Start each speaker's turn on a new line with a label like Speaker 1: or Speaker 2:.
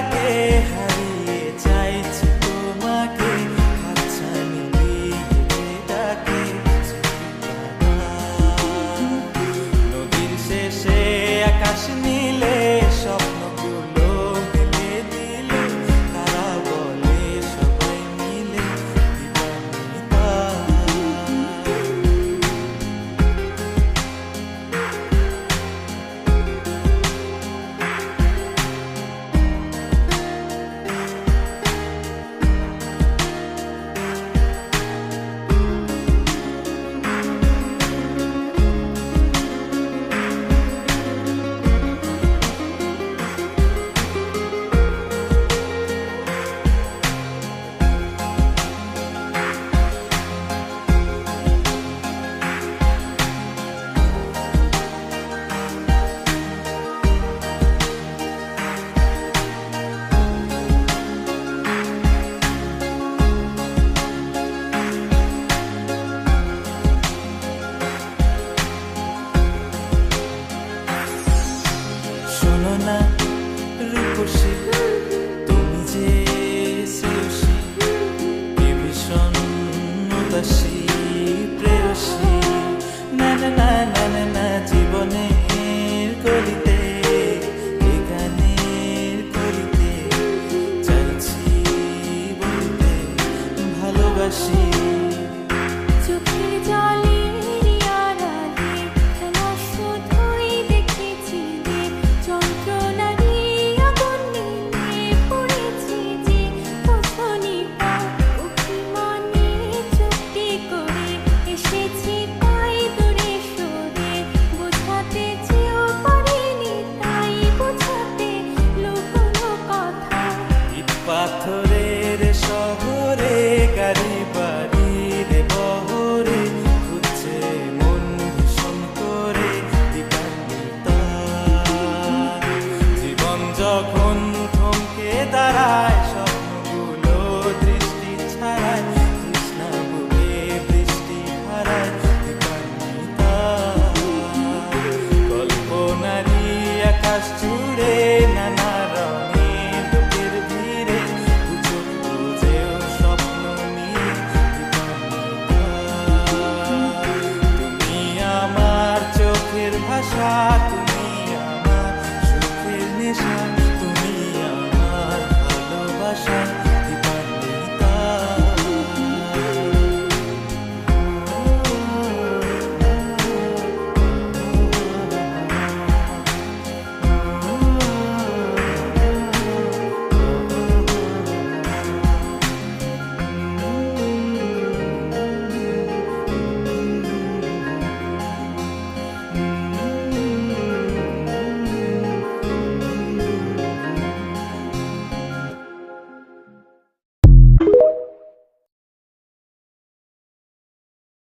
Speaker 1: ডাকে হারিয়ে চাইছি তোমাকে, হাতছানি দিয়ে ডাকে নদীর শেষে আকাশ নীলে স্বপ্নগুলো দিলে দিলে তারা বলে সবাই মিলে দিবানিতা। শোনো না রূপসী, তুমি যে শ্রেয়সী, কি ভীষণ উদাসী প্রেয়সী। না না না না না না, জীবনের কলিতে এ গানের কলিতে চাইছি বলতে ভালোবাসি।
Speaker 2: চোখের জলের আড়ালে খেলা শুধুই দেখেছি যে, যন্ত্রণারই আগুন নিয়ে পড়েছি যে। কখনিকা অভিমানে চুক্তি করে এসেছি তাই দূরে সরে, বোঝাতে চেয়েও পারিনি তাই বোঝাতে লুকোনো কথা।
Speaker 1: ইট পাথর